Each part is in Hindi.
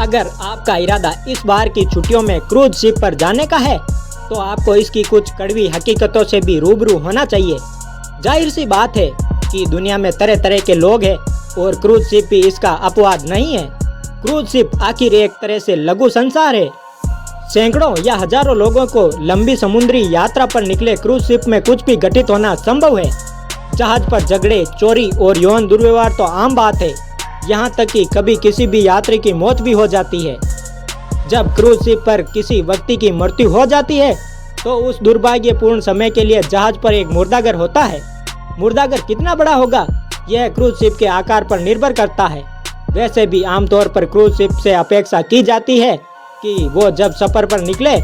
अगर आपका इरादा इस बार की छुट्टियों में क्रूज शिप पर जाने का है तो आपको इसकी कुछ कड़वी हकीकतों से भी रूबरू होना चाहिए। जाहिर सी बात है कि दुनिया में तरह तरह के लोग हैं और क्रूज शिप भी इसका अपवाद नहीं है। क्रूज शिप आखिर एक तरह से लघु संसार है। सैकड़ों या हजारों लोगों को लंबी समुद्री यात्रा पर निकले क्रूज शिप में कुछ भी घटित होना संभव है। जहाज पर झगड़े, चोरी और यौन दुर्व्यवहार तो आम बात है। यहाँ तक कि कभी किसी भी यात्री की मौत भी हो जाती है। जब क्रूज शिप पर किसी व्यक्ति की मृत्यु हो जाती है तो उस दुर्भाग्यपूर्ण समय के लिए जहाज पर एक मुर्दाघर होता है। मुर्दाघर कितना बड़ा होगा यह क्रूज शिप के आकार पर निर्भर करता है। वैसे भी आमतौर पर क्रूज शिप से अपेक्षा की जाती है कि वो जब सफर पर निकले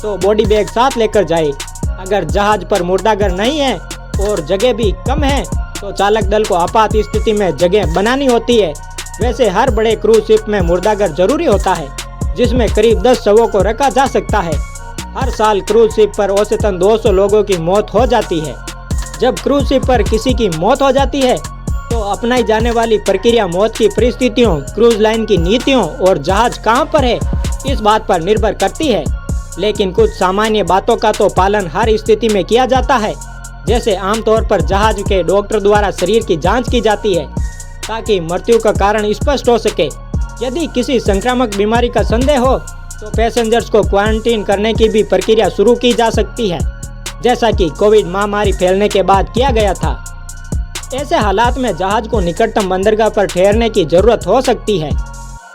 तो बॉडी बैग साथ लेकर जाए। अगर जहाज पर मुर्दाघर नहीं है और जगह भी कम है तो चालक दल को आपात स्थिति में जगह बनानी होती है। वैसे हर बड़े क्रूज शिप में मुर्दाघर जरूरी होता है जिसमें करीब 10 शवों को रखा जा सकता है। हर साल क्रूज शिप पर औसतन 200 लोगों की मौत हो जाती है। जब क्रूज शिप पर किसी की मौत हो जाती है तो अपनाई जाने वाली प्रक्रिया मौत की परिस्थितियों, क्रूज लाइन की नीतियों और जहाज कहां पर है इस बात पर निर्भर करती है। लेकिन कुछ सामान्य बातों का तो पालन हर स्थिति में किया जाता है। जैसे आमतौर पर जहाज के डॉक्टर द्वारा शरीर की जांच की जाती है ताकि मृत्यु का कारण स्पष्ट हो सके। यदि किसी संक्रामक बीमारी का संदेह हो तो पैसेंजर्स को क्वारंटीन करने की भी प्रक्रिया शुरू की जा सकती है, जैसा कि कोविड महामारी फैलने के बाद किया गया था। ऐसे हालात में जहाज को निकटतम बंदरगाह पर ठहरने की जरूरत हो सकती है।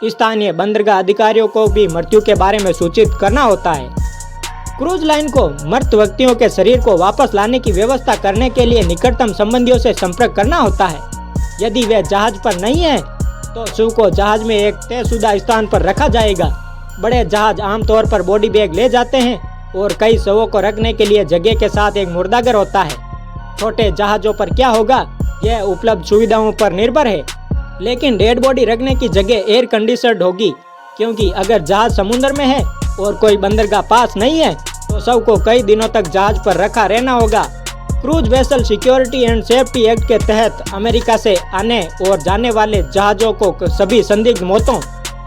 स्थानीय बंदरगाह अधिकारियों को भी मृत्यु के बारे में सूचित करना होता है। क्रूज लाइन को मृत व्यक्तियों के शरीर को वापस लाने की व्यवस्था करने के लिए निकटतम संबंधियों से संपर्क करना होता है। यदि वे जहाज पर नहीं है तो शव को जहाज में एक तयशुदा स्थान पर रखा जाएगा। बड़े जहाज आमतौर पर बॉडी बैग ले जाते हैं और कई शवों को रखने के लिए जगह के साथ एक मुर्दाघर होता है। छोटे जहाजों पर क्या होगा यह उपलब्ध सुविधाओं पर निर्भर है, लेकिन डेड बॉडी रखने की जगह एयर कंडीशनड होगी, क्योंकि अगर जहाज समुद्र में है और कोई बंदरगाह पास नहीं है तो शव को कई दिनों तक जहाज पर रखा रहना होगा। Cruise vessel security and safety act के तहत अमेरिका से आने और जाने वाले जहाजों को सभी संदिग्ध मौतों,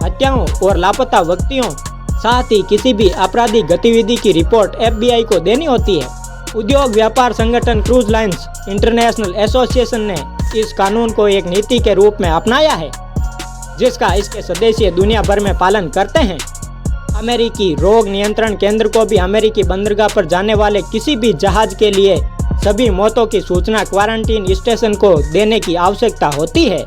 हत्याओं और लापता व्यक्तियों, साथ ही किसी भी आपराधिक गतिविधि की रिपोर्ट FBI को देनी होती है। उद्योग व्यापार संगठन क्रूज लाइन्स इंटरनेशनल एसोसिएशन ने इस कानून को एक नीति के रूप में अपनाया है, जिसका इसके सदस्य दुनिया भर में पालन करते हैं। अमेरिकी रोग नियंत्रण केंद्र को भी अमेरिकी बंदरगाह पर जाने वाले किसी भी जहाज के लिए सभी मौतों की सूचना क्वारंटीन स्टेशन को देने की आवश्यकता होती है।